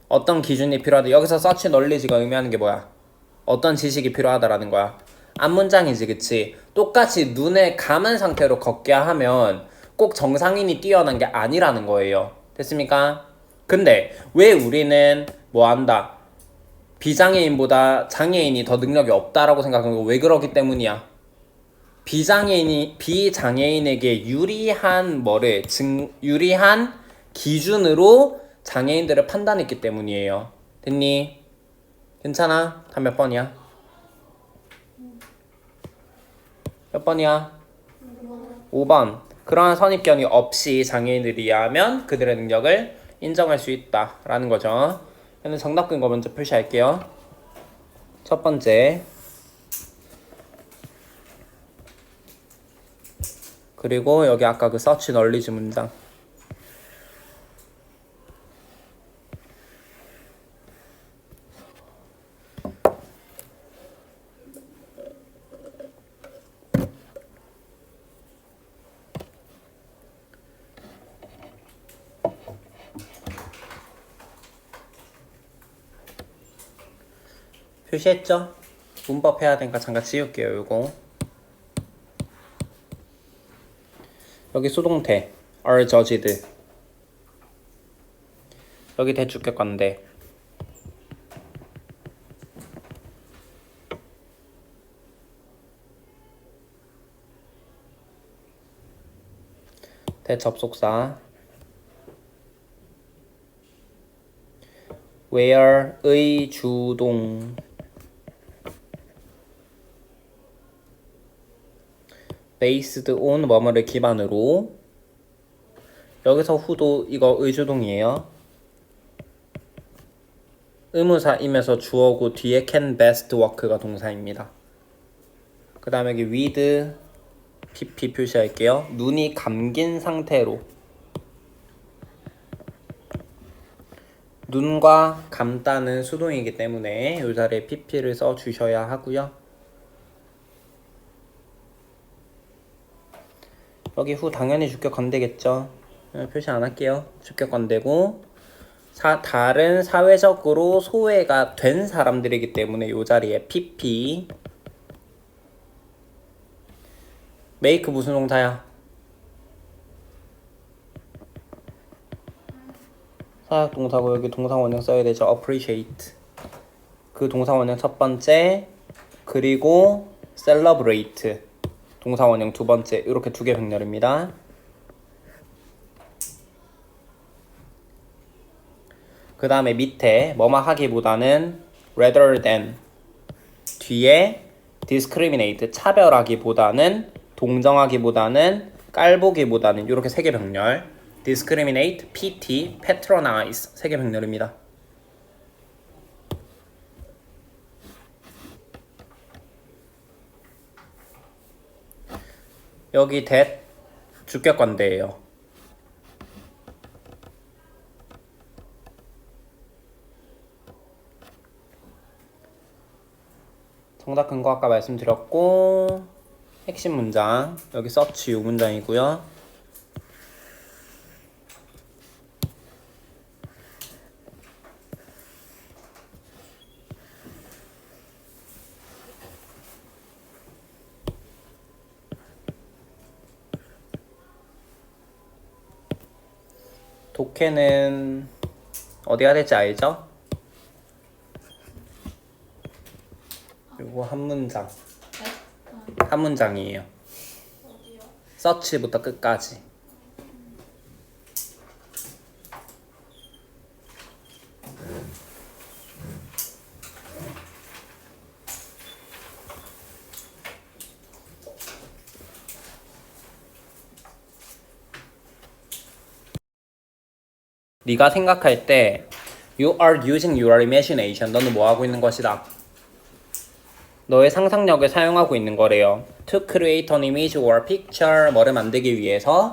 A: 어떤 기준이 필요하다. 여기서 서치 널리지가 의미하는 게 뭐야? 어떤 지식이 필요하다라는 거야. 앞문장이지. 그치? 똑같이 눈을 감은 상태로 걷게 하면 꼭 정상인이 뛰어난 게 아니라는 거예요. 됐습니까? 근데 왜 우리는 뭐한다. 비장애인보다 장애인이 더 능력이 없다라고 생각하는 거 왜 그러기 때문이야. 비장애인에게 유리한 유리한 기준으로 장애인들을 판단했기 때문이에요. 됐니? 괜찮아? 다 몇 번이야? 몇 번이야? 5번. 그러한 선입견이 없이 장애인들이 이해하면 그들의 능력을 인정할 수 있다라는 거죠. 저는 정답 근거 먼저 표시할게요. 첫 번째. 그리고 여기 아까 그 서치 널리지 문장. 표시했죠? 문법 해야 되니까 잠깐 지울게요. 요거 여기 수동태 are judged. 여기 대주격 관대. 대접속사 where의 주동 based on 뭐뭐를 기반으로. 여기서 후도 이거 의주동이에요. 의무사임에서 주어고 뒤에 can best work가 동사입니다. 그 다음에 여기 with pp 표시할게요. 눈이 감긴 상태로. 눈과 감다는 수동이기 때문에 이 자리에 pp를 써주셔야 하고요. 여기 후 당연히 주격 건대겠죠. 표시 안 할게요. 주격 건대고 다른 사회적으로 소외가 된 사람들이기 때문에 이 자리에 PP. make 무슨 동사야? 사역 동사고 여기 동사 원형 써야 되죠. appreciate. 그 동사 원형 첫 번째, 그리고 celebrate 동사 원형 두 번째, 이렇게 두 개 병렬입니다. 그 다음에 밑에 뭐뭐 하기보다는 rather than 뒤에 discriminate 차별하기보다는 동정하기보다는 깔보기보다는 이렇게 세 개 병렬. discriminate, PT, patronize 세 개 병렬입니다. 여기 that 주격관대예요. 정답 근거 아까 말씀드렸고 핵심 문장 여기 search 이 문장이고요. 독해는 어디가 될지 알죠? 요거 한 문장. 한 문장이에요. 서치부터 끝까지. 네가 생각할 때 You are using your imagination. 너는 뭐 하고 있는 것이다? 너의 상상력을 사용하고 있는 거래요. To create an image or picture. 뭐를 만들기 위해서?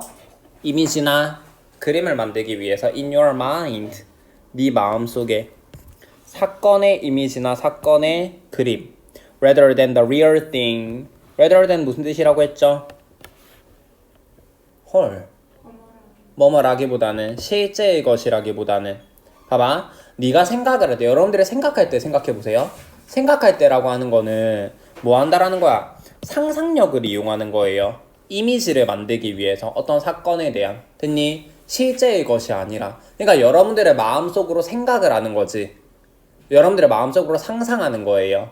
A: 이미지나 그림을 만들기 위해서 in your mind. 네 마음속에 사건의 이미지나 사건의 그림. Rather than the real thing. Rather than 무슨 뜻이라고 했죠? 헐. 뭐뭐라기보다는 실제의 것이라기보다는 봐봐. 네가 생각을 할 때 여러분들이 생각할 때 생각해보세요. 생각할 때라고 하는 거는 뭐 한다라는 거야? 상상력을 이용하는 거예요. 이미지를 만들기 위해서 어떤 사건에 대한 됐니? 실제의 것이 아니라 그러니까 여러분들의 마음속으로 생각을 하는 거지. 여러분들의 마음속으로 상상하는 거예요.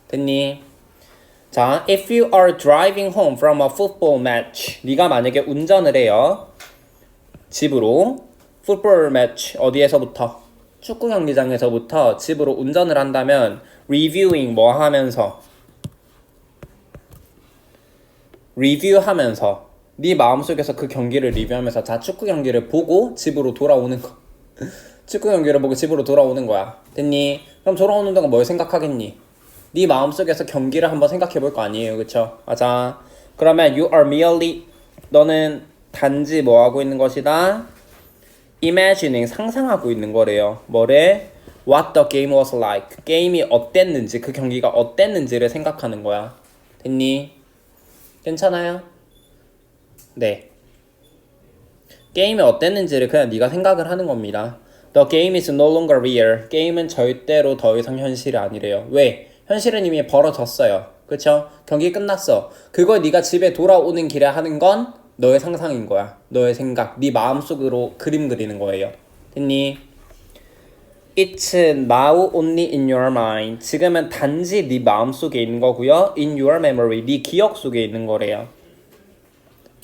A: 됐니? 자, if you are driving home from a football match 네가 만약에 운전을 해요. 집으로 football match 어디에서부터? 축구 경기장에서부터 집으로 운전을 한다면 reviewing 뭐 하면서? 리뷰하면서 네 마음속에서 그 경기를 리뷰하면서 자 축구 경기를 보고 집으로 돌아오는 거 축구 경기를 보고 집으로 돌아오는 거야. 됐니? 그럼 돌아오는 동안 뭘 생각하겠니? 네 마음속에서 경기를 한번 생각해 볼 거 아니에요. 그쵸? 맞아. 그러면 you are merely 너는 단지 뭐 하고 있는 것이다? imagining 상상하고 있는 거래요. 뭐래? What the game was like. 게임이 어땠는지 그 경기가 어땠는지를 생각하는 거야. 됐니? 괜찮아요? 네. 게임이 어땠는지를 그냥 네가 생각을 하는 겁니다. The game is no longer real. 게임은 절대로 더 이상 현실이 아니래요. 왜? 현실은 이미 벌어졌어요. 그쵸? 경기 끝났어. 그걸 네가 집에 돌아오는 길에 하는 건 너의 상상인 거야. 너의 생각, 네 마음속으로 그림 그리는 거예요. 됐니? It's now only in your mind. 지금은 단지 네 마음속에 있는 거고요. In your memory, 네 기억 속에 있는 거래요.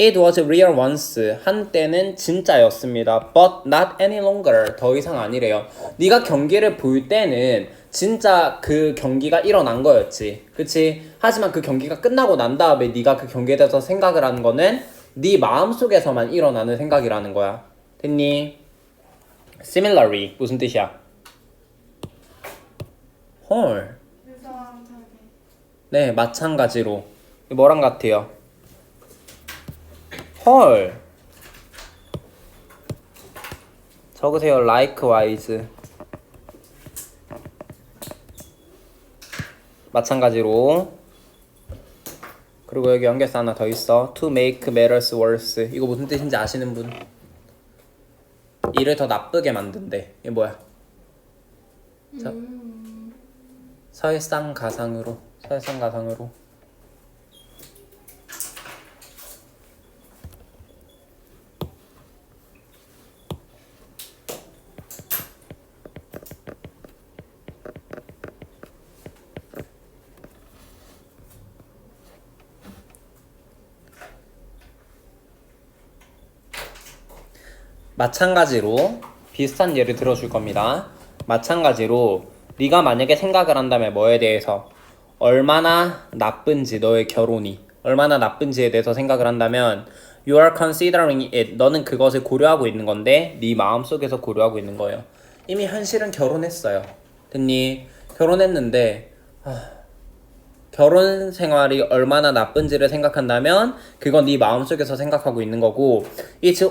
A: It was real once. 한때는 진짜였습니다. But not any longer. 더 이상 아니래요. 네가 경기를 볼 때는 진짜 그 경기가 일어난 거였지. 그치? 하지만 그 경기가 끝나고 난 다음에 네가 그 경기에 대해서 생각을 하는 거는 네 마음속에서만 일어나는 생각이라는 거야. 됐니? Similarly 무슨 뜻이야? 헐. 네, 마찬가지로. 뭐랑 같아요? 헐. 적으세요. likewise. 마찬가지로. 그리고 여기 연결사 하나 더 있어. To make matters worse. 이거 무슨 뜻인지 아시는 분? 일을 더 나쁘게 만든대. 이게 뭐야? 자, 설상가상으로. 마찬가지로 비슷한 예를 들어줄 겁니다. 마찬가지로 네가 만약에 생각을 한다면 뭐에 대해서 얼마나 나쁜지 너의 결혼이 얼마나 나쁜지에 대해서 생각을 한다면 You are considering it. 너는 그것을 고려하고 있는 건데 네 마음속에서 고려하고 있는 거예요. 이미 현실은 결혼했어요. 됐니? 결혼했는데 결혼 생활이 얼마나 나쁜지를 생각한다면 그건 네 마음속에서 생각하고 있는 거고 It's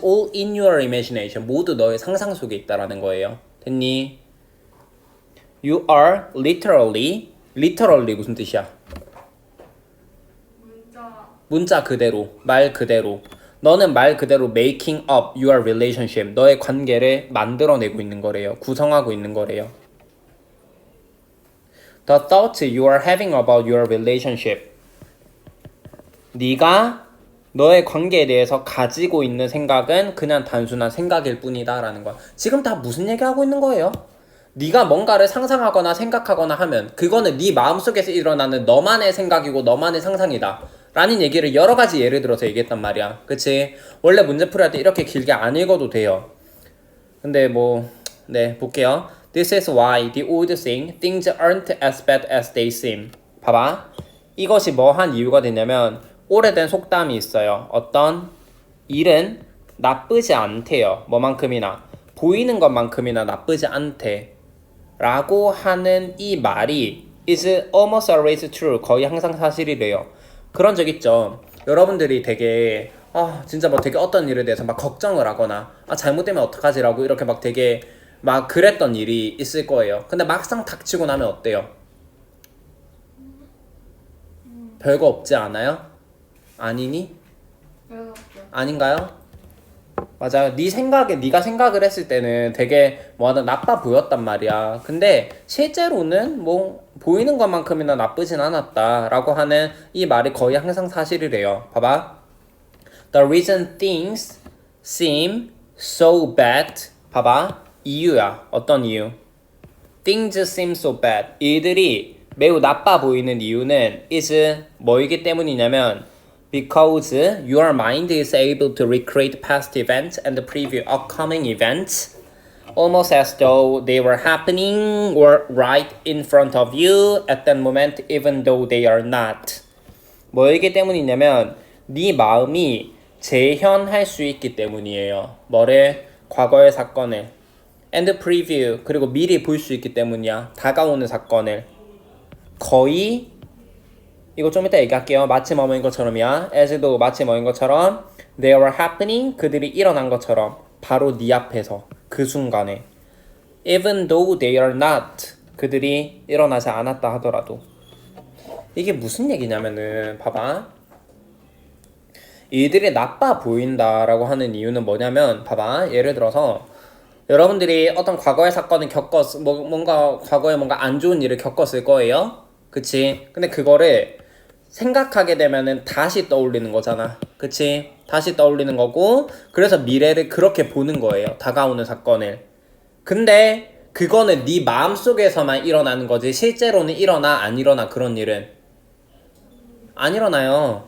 A: all in your imagination. 모두 너의 상상 속에 있다라는 거예요. 됐니? You are literally 무슨 뜻이야? 문자 그대로, 말 그대로. 너는 말 그대로 making up your relationship. 너의 관계를 만들어내고 있는 거래요. 구성하고 있는 거래요. The thoughts you are having about your relationship. 네가 너의 관계에 대해서 가지고 있는 생각은 그냥 단순한 생각일 뿐이다 라는 거야. 지금 다 무슨 얘기하고 있는 거예요? 네가 뭔가를 상상하거나 생각하거나 하면 그거는 네 마음속에서 일어나는 너만의 생각이고 너만의 상상이다 라는 얘기를 여러 가지 예를 들어서 얘기했단 말이야. 그치? 원래 문제 풀이할 때 이렇게 길게 안 읽어도 돼요. 근데 네, 볼게요. This is why the old saying, things aren't as bad as they seem. 봐봐. 이것이 뭐 한 이유가 되냐면 오래된 속담이 있어요. 어떤 일은 나쁘지 않대요. 뭐만큼이나 보이는 것만큼이나 나쁘지 않대 라고 하는 이 말이 is almost always true. 거의 항상 사실이래요. 그런 적 있죠. 여러분들이 되게 진짜 뭐 되게 어떤 일에 대해서 막 걱정을 하거나 잘못되면 어떡하지라고 이렇게 막 되게 막 그랬던 일이 있을 거예요. 근데 막상 닥치고 나면 어때요? 별거 없지 않아요? 아니니? 아닌가요? 맞아요. 네가 생각을 했을 때는 되게 나빠 보였단 말이야. 근데 실제로는 뭐 보이는 것만큼이나 나쁘진 않았다라고 하는 이 말이 거의 항상 사실이래요. 봐봐. The reason things seem so bad. 봐봐. 이유야. 어떤 이유? Things seem so bad. 일들이 매우 나빠 보이는 이유는 is 뭐이기 때문이냐면 because your mind is able to recreate past events and preview upcoming events almost as though they were happening or right in front of you at that moment even though they are not. 뭐이기 때문이냐면 네 마음이 재현할 수 있기 때문이에요. 뭐를? 과거의 사건을 and preview 그리고 미리 볼 수 있기 때문이야. 다가오는 사건을 거의 이거 좀 이따 얘기할게요. 마치 뭐인 것처럼이야. as도 마치 뭐인 것처럼 they were happening 그들이 일어난 것처럼 바로 네 앞에서 그 순간에 even though they are not 그들이 일어나지 않았다 하더라도 이게 무슨 얘기냐면은 봐봐. 이들이 나빠 보인다라고 하는 이유는 뭐냐면 봐봐. 예를 들어서 여러분들이 어떤 과거의 사건을 뭔가 과거에 뭔가 안 좋은 일을 겪었을 거예요. 그치? 근데 그거를 생각하게 되면은 다시 떠올리는 거잖아. 그치? 다시 떠올리는 거고 그래서 미래를 그렇게 보는 거예요. 다가오는 사건을. 근데 그거는 네 마음속에서만 일어나는 거지 실제로는 일어나 안 일어나 그런 일은 안 일어나요.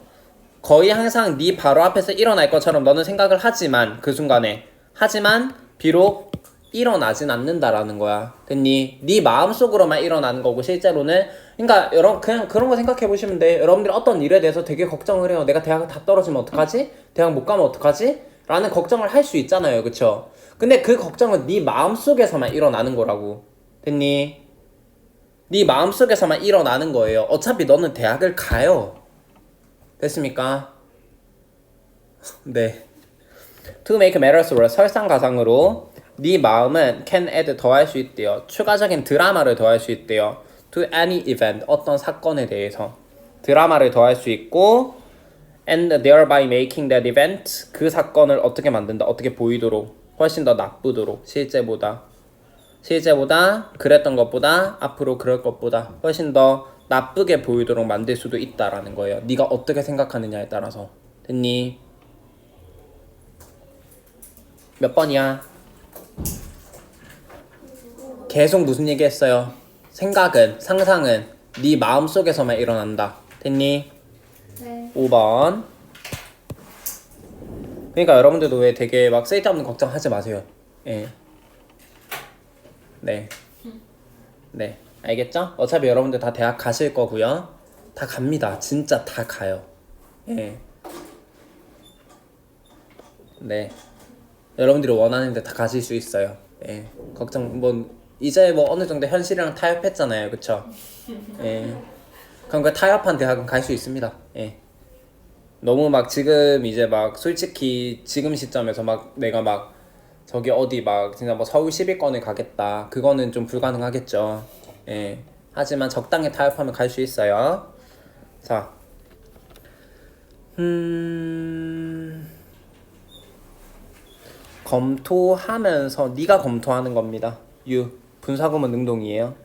A: 거의 항상 네 바로 앞에서 일어날 것처럼 너는 생각을 하지만 그 순간에 하지만 비록 일어나진 않는다라는 거야. 됐니? 네 마음속으로만 일어나는 거고 실제로는 그러니까 여러분 그냥 그런 거 생각해 보시면 돼. 여러분들이 어떤 일에 대해서 되게 걱정을 해요. 내가 대학을 다 떨어지면 어떡하지? 대학 못 가면 어떡하지? 라는 걱정을 할 수 있잖아요. 그쵸? 근데 그 걱정은 네 마음속에서만 일어나는 거라고. 됐니? 네 마음속에서만 일어나는 거예요. 어차피 너는 대학을 가요. 됐습니까? 네. To make matters worse, 설상가상으로 네 마음은 can add 더할 수 있대요. 추가적인 드라마를 더할 수 있대요. To any event, 어떤 사건에 대해서 드라마를 더할 수 있고 and thereby making that event 그 사건을 어떻게 만든다 어떻게 보이도록 훨씬 더 나쁘도록 실제보다 그랬던 것보다 앞으로 그럴 것보다 훨씬 더 나쁘게 보이도록 만들 수도 있다라는 거예요. 네가 어떻게 생각하느냐에 따라서. 됐니? 몇 번이야? 계속 무슨 얘기 했어요? 생각은 상상은 네 마음속에서만 일어난다. 됐니?
B: 네.
A: 5번. 그러니까 여러분들도 왜 되게 막 쓸데없는 걱정하지 마세요. 예. 네. 네. 알겠죠? 어차피 여러분들 다 대학 가실 거고요. 다 갑니다. 진짜 다 가요. 예. 네. 여러분들이 원하는 데 다 가실 수 있어요. 예. 걱정 이제 어느 정도 현실이랑 타협했잖아요. 그쵸? 예. 그럼 그 타협한 대학은 갈 수 있습니다. 예. 너무 막 지금 이제 막 솔직히 지금 시점에서 막 내가 막 저기 어디 막 진짜 뭐 서울 10위권을 가겠다 그거는 좀 불가능하겠죠. 예. 하지만 적당히 타협하면 갈 수 있어요. 자, 검토하면서 네가 검토하는 겁니다. 분사구문 능동이에요.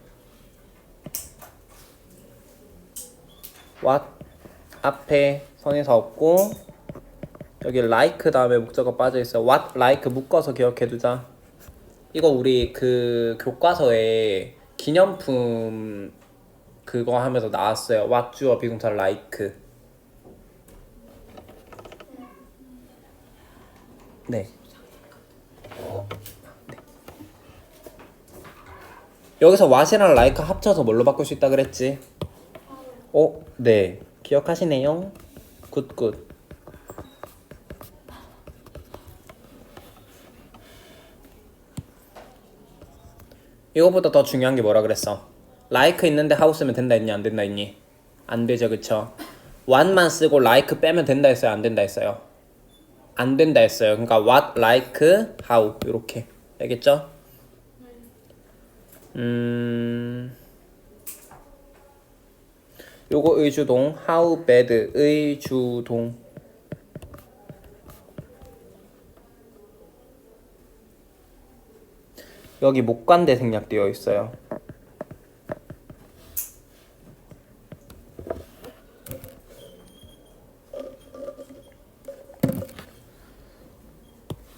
A: what 앞에 선에서 없고 여기 like 다음에 목적어 빠져있어요. what like 묶어서 기억해두자. 이거 우리 그 교과서에 기념품 그거 하면서 나왔어요. what 주어 비동사 like. 네. 여기서 what이랑 like 합쳐서 뭘로 바꿀 수 있다 그랬지? 네. 기억하시네요. 굿굿. 이거보다 더 중요한 게 뭐라 그랬어? like 있는데 하우 쓰면 된다 했니? 안 된다 했니? 안 되죠, 그쵸? what만 쓰고 like 빼면 된다 했어요? 안 된다 했어요? 안 된다 했어요. 그러니까 what, like, how 이렇게. 알겠죠? 요거 의주동 how bad 의주동. 여기 목관대 생략되어 있어요.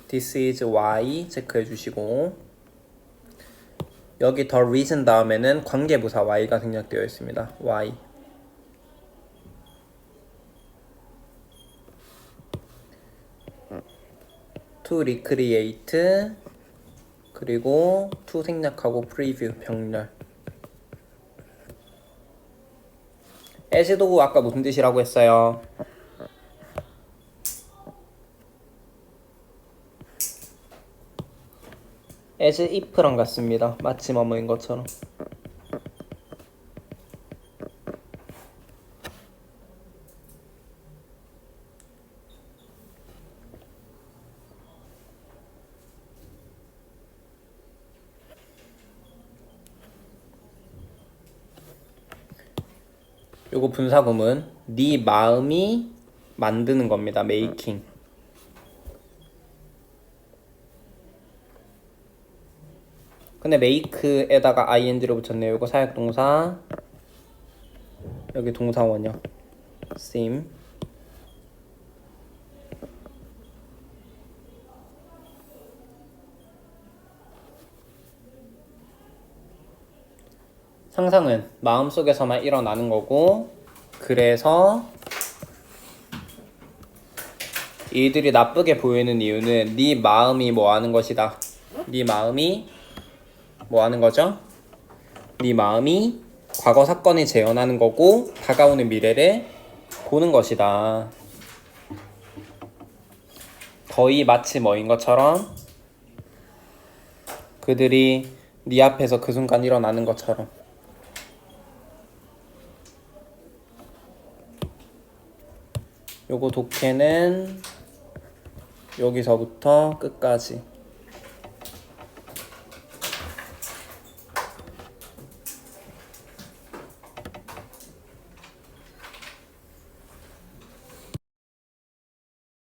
A: This is why 체크해 주시고 여기 the reason 다음에는 관계부사 why가 생략되어 있습니다. why. to recreate 그리고 to 생략하고 preview 병렬. as 도구 아까 무슨 뜻이라고 했어요? as if랑 같습니다. 마치 뭐뭐인 것처럼. 요거 분사구문 네 마음이 만드는 겁니다. making. 근데 make에다가 ing를 붙였네요. 요거 사역동사 여기 동사원형 seem. 상상은 마음속에서만 일어나는 거고 그래서 이들이 나쁘게 보이는 이유는 네 마음이 뭐 하는 것이다. 네 마음이 뭐 하는 거죠? 네 마음이 과거 사건을 재현하는 거고 다가오는 미래를 보는 것이다. 거의 마치 뭐인 것처럼 그들이 네 앞에서 그 순간 일어나는 것처럼. 요거 독해는 여기서부터 끝까지.